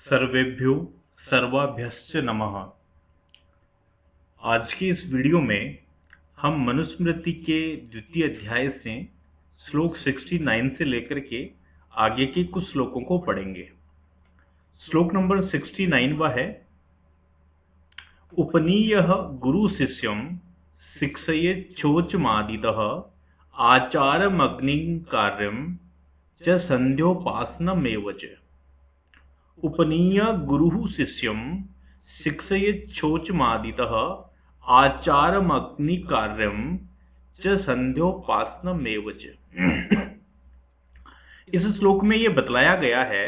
सर्वेभ्यो सर्वाभ्यश्च नमः। आज की इस वीडियो में हम मनुस्मृति के द्वितीय अध्याय से श्लोक 69 से लेकर के आगे के कुछ श्लोकों को पढ़ेंगे। श्लोक नंबर 69 वह है, उपनीयः गुरु शिष्यं शिक्षयेच्छोचमादितः आचारमग्निं कार्यं च संध्योपासनमेव च। उपनीय गुरुः शिष्यं शिक्षयेच्छोचमादितः आचारमग्निकार्यं च संध्योपासनमेव च। इस श्लोक में यह बतलाया गया है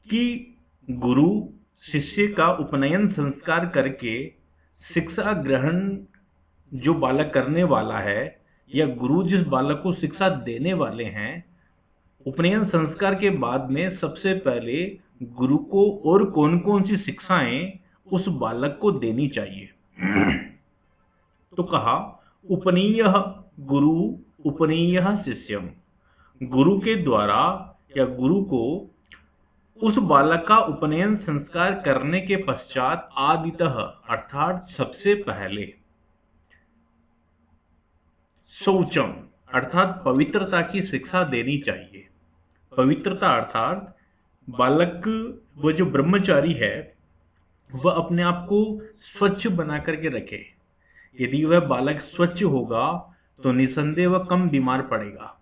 कि गुरु शिष्य का उपनयन संस्कार करके शिक्षा ग्रहण जो बालक करने वाला है या गुरु जिस बालक को शिक्षा देने वाले हैं, उपनयन संस्कार के बाद में सबसे पहले गुरु को और कौन कौन सी शिक्षाएं उस बालक को देनी चाहिए। तो कहा, उपनीयः गुरु उपनीयः शिष्यम, गुरु के द्वारा या गुरु को उस बालक का उपनयन संस्कार करने के पश्चात आदितः अर्थात सबसे पहले शौचम अर्थात पवित्रता की शिक्षा देनी चाहिए। पवित्रता अर्थात बालक वो जो ब्रह्मचारी है वह अपने आप को स्वच्छ बना करके रखे। यदि वह बालक स्वच्छ होगा तो निसंदेह वह कम बीमार पड़ेगा,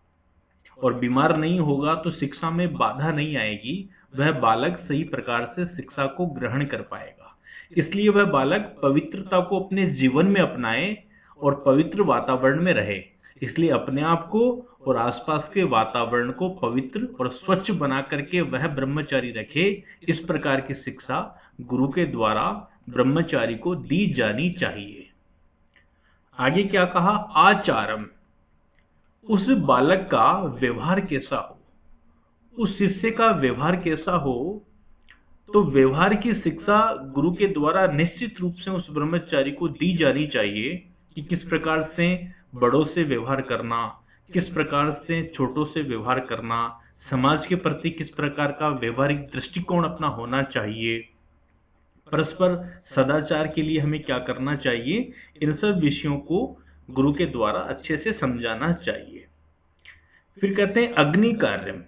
और बीमार नहीं होगा तो शिक्षा में बाधा नहीं आएगी, वह बालक सही प्रकार से शिक्षा को ग्रहण कर पाएगा। इसलिए वह बालक पवित्रता को अपने जीवन में अपनाए और पवित्र वातावरण में रहे। इसलिए अपने आप को और आसपास के वातावरण को पवित्र और स्वच्छ बना करके वह ब्रह्मचारी रखे। इस प्रकार की शिक्षा गुरु के द्वारा ब्रह्मचारी को दी जानी चाहिए। आगे क्या कहा, आचारम, उस बालक का व्यवहार कैसा हो, उस शिष्य का व्यवहार कैसा हो, तो व्यवहार की शिक्षा गुरु के द्वारा निश्चित रूप से उस ब्रह्मचारी को दी जानी चाहिए कि किस प्रकार से बड़ों से व्यवहार करना, किस प्रकार से छोटों से व्यवहार करना, समाज के प्रति किस प्रकार का व्यवहारिक दृष्टिकोण अपना होना चाहिए, परस्पर सदाचार के लिए हमें क्या करना चाहिए, इन सब विषयों को गुरु के द्वारा अच्छे से समझाना चाहिए। फिर कहते हैं अग्नि कार्य,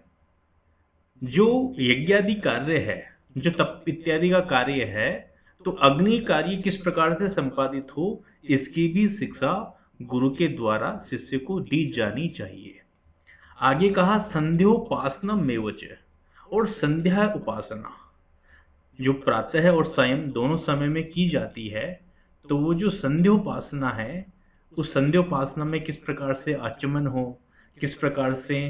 जो यज्ञादि कार्य है, जो तप इत्यादि का कार्य है, तो अग्नि कार्य किस प्रकार से संपादित हो, इसकी भी शिक्षा गुरु के द्वारा शिष्य को दी जानी चाहिए। आगे कहा संध्योपासनमेव च, और संध्या उपासना जो प्रातः और सायं दोनों समय में की जाती है, तो वो जो संध्योपासना है, उस संध्योपासना में किस प्रकार से आचमन हो, किस प्रकार से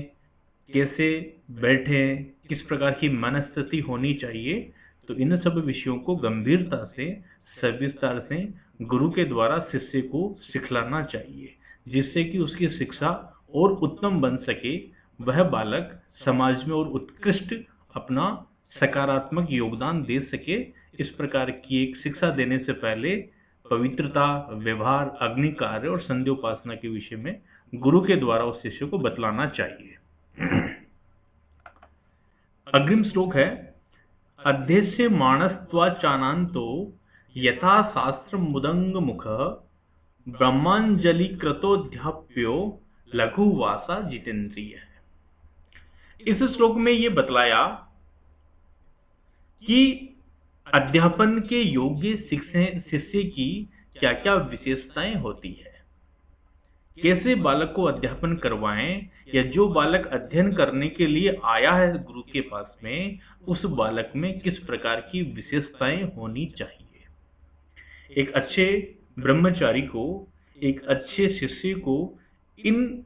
कैसे बैठे, किस प्रकार की मनस्थिति होनी चाहिए, तो इन सब विषयों को गंभीरता से सविस्तार से गुरु के द्वारा शिष्य को सिखलाना चाहिए, जिससे कि उसकी शिक्षा और उत्तम बन सके, वह बालक समाज में और उत्कृष्ट अपना सकारात्मक योगदान दे सके। इस प्रकार की एक शिक्षा देने से पहले पवित्रता, व्यवहार, अग्नि कार्य और संध्योपासना के विषय में गुरु के द्वारा उस शिष्य को बतलाना चाहिए। अग्रिम श्लोक है, अध्यस्य मानस्त्वाचानान्तो यथा शास्त्र मुदंग मुख ब्रह्मांजलि कृतोध्याप्यो लघुवासा जितेंद्रिय। इस श्लोक में यह बतलाया कि अध्यापन के योग्य शिष्य की क्या क्या विशेषताएं होती है, कैसे बालक को अध्यापन करवाएं, या जो बालक अध्ययन करने के लिए आया है गुरु के पास में, उस बालक में किस प्रकार की विशेषताएं होनी चाहिए। एक अच्छे ब्रह्मचारी को, एक अच्छे शिष्य को इन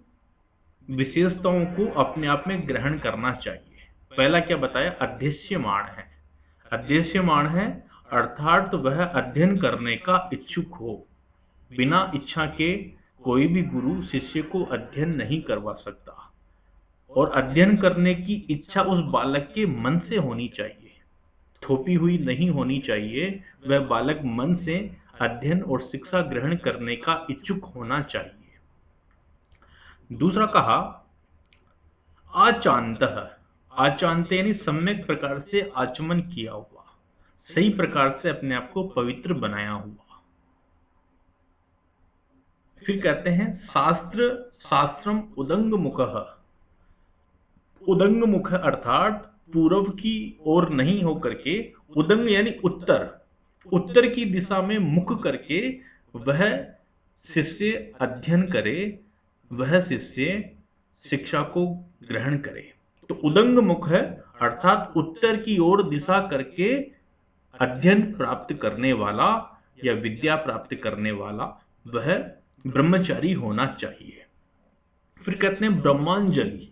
विशेषताओं को अपने आप में ग्रहण करना चाहिए। पहला क्या बताया, अध्यस्यमाण है। अध्यस्यमाण है अर्थात वह अध्ययन करने का इच्छुक हो। बिना इच्छा के कोई भी गुरु शिष्य को अध्ययन नहीं करवा सकता, और अध्ययन करने की इच्छा उस बालक के मन से होनी चाहिए, थोपी हुई नहीं होनी चाहिए। वह बालक मन से अध्ययन और शिक्षा ग्रहण करने का इच्छुक होना चाहिए। दूसरा कहा आचांतः, आचान्ते यानी सम्यक प्रकार से आचमन किया हुआ, सही प्रकार से अपने आप को पवित्र बनाया हुआ। फिर कहते हैं शास्त्रम उदंग मुखः। उदंग मुख अर्थात पूर्व की ओर नहीं होकर के, उदंग यानी उत्तर की दिशा में मुख करके वह शिष्य अध्ययन करे, वह शिष्य शिक्षा को ग्रहण करे। तो उदंग मुख है अर्थात उत्तर की ओर दिशा करके अध्ययन प्राप्त करने वाला या विद्या प्राप्त करने वाला वह ब्रह्मचारी होना चाहिए। फिर कहते हैं ब्रह्मांजलि।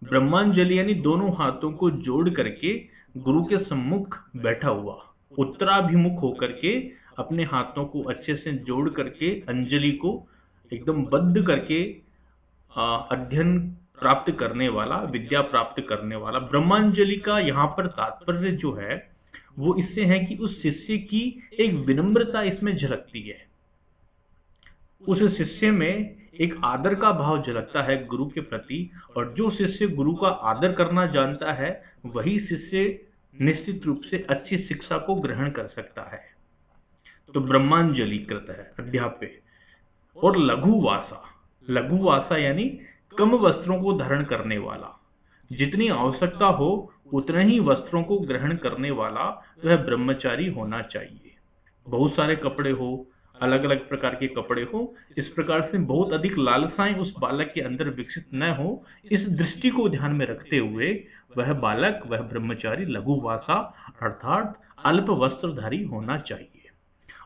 ब्रह्मांजलि यानी दोनों हाथों को जोड़ करके गुरु के सम्मुख बैठा हुआ, उत्तराभिमुख होकर के अपने हाथों को अच्छे से जोड़ करके अंजलि को एकदम बद्ध करके अध्ययन प्राप्त करने वाला, विद्या प्राप्त करने वाला। ब्रह्मांजलि का यहाँ पर तात्पर्य जो है वो इससे है कि उस शिष्य की एक विनम्रता इसमें झलकती है, उस शिष्य में एक आदर का भाव झलकता है गुरु के प्रति, और जो शिष्य गुरु का आदर करना जानता है वही शिष्य निश्चित रूप से अच्छी शिक्षा को ग्रहण कर सकता है। तो ब्रह्मांजलि कृत है अध्यापे। और लघुवासा यानी कम वस्त्रों को धारण करने वाला, जितनी आवश्यकता हो उतने ही वस्त्रों को ग्रहण करने वाला वह ब्रह्मचारी होना चाहिए। बहुत सारे कपड़े हो, अलग अलग प्रकार के कपड़े हो, इस प्रकार से बहुत अधिक लालसाएं उस बालक के अंदर विकसित न हो, इस दृष्टि को ध्यान में रखते हुए वह बालक, वह ब्रह्मचारी लघुवासा अर्थात अल्प वस्त्रधारी होना चाहिए।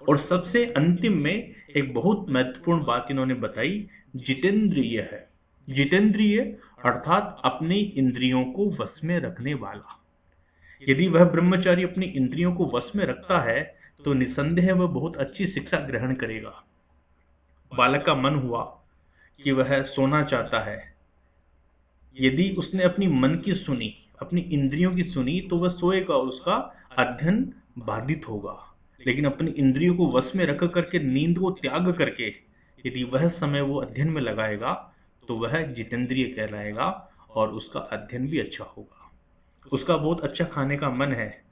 और सबसे अंतिम में एक बहुत महत्वपूर्ण बात इन्होंने बताई, जितेंद्रिय है। जितेंद्रिय अर्थात अपनी इंद्रियों को वश में रखने वाला। यदि वह ब्रह्मचारी अपनी इंद्रियों को वश में रखता है तो निसंदेह वह बहुत अच्छी शिक्षा ग्रहण करेगा। बालक का मन हुआ कि वह सोना चाहता है, यदि उसने अपनी मन की सुनी, अपनी इंद्रियों की सुनी, तो वह सोएगा, उसका अध्ययन बाधित होगा। लेकिन अपनी इंद्रियों को वश में रख करके, नींद को त्याग करके यदि वह समय वो अध्ययन में लगाएगा तो वह जितेंद्रिय कहलाएगा और उसका अध्ययन भी अच्छा होगा। उसका बहुत अच्छा खाने का मन है,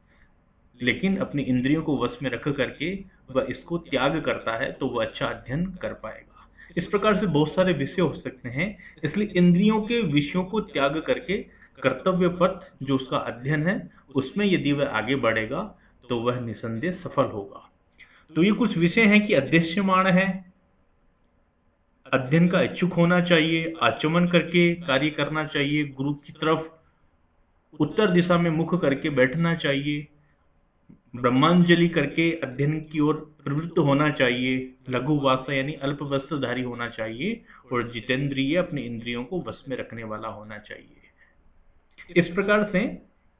लेकिन अपनी इंद्रियों को वश में रख करके वह इसको त्याग करता है तो वह अच्छा अध्ययन कर पाएगा। इस प्रकार से बहुत सारे विषय हो सकते हैं, इसलिए इंद्रियों के विषयों को त्याग करके कर्तव्य पथ जो उसका अध्ययन है उसमें यदि वह आगे बढ़ेगा तो वह निसंदेह सफल होगा। तो ये कुछ विषय हैं कि अध्यक्ष्यमाण है, अध्ययन का इच्छुक होना चाहिए, आचमन करके कार्य करना चाहिए, गुरु की तरफ उत्तर दिशा में मुख करके बैठना चाहिए, ब्रह्मांजलि करके अध्ययन की ओर प्रवृत्त होना चाहिए, लघुवासा यानी अल्प वस्त्रधारी होना चाहिए, और जितेंद्रिय अपने इंद्रियों को वश में रखने वाला होना चाहिए। इस प्रकार से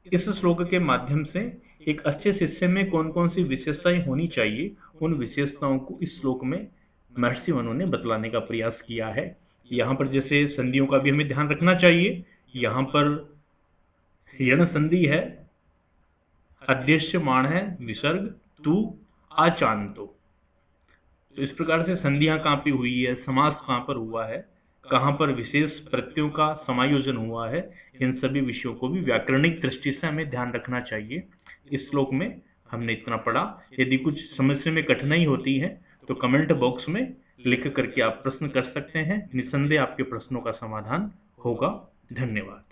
इस श्लोक के माध्यम से एक अच्छे शिष्य में कौन कौन सी विशेषताएं होनी चाहिए, उन विशेषताओं को इस श्लोक में महर्षि मनु ने बतलाने का प्रयास किया है। यहाँ पर जैसे संधियों का भी हमें ध्यान रखना चाहिए, यहाँ पर यण संधि है, अध्यक्ष्यमाण है, विसर्ग तू आचांतो। तो इस प्रकार से संधियां कहाँ पे हुई है, समास कहाँ पर हुआ है, कहाँ पर विशेष प्रत्ययों का समायोजन हुआ है, इन सभी विषयों को भी व्याकरणिक दृष्टि से हमें ध्यान रखना चाहिए। इस श्लोक में हमने इतना पढ़ा। यदि कुछ समझने में कठिनाई होती है तो कमेंट बॉक्स में लिख करके आप प्रश्न कर सकते हैं, निसंदेह आपके प्रश्नों का समाधान होगा। धन्यवाद।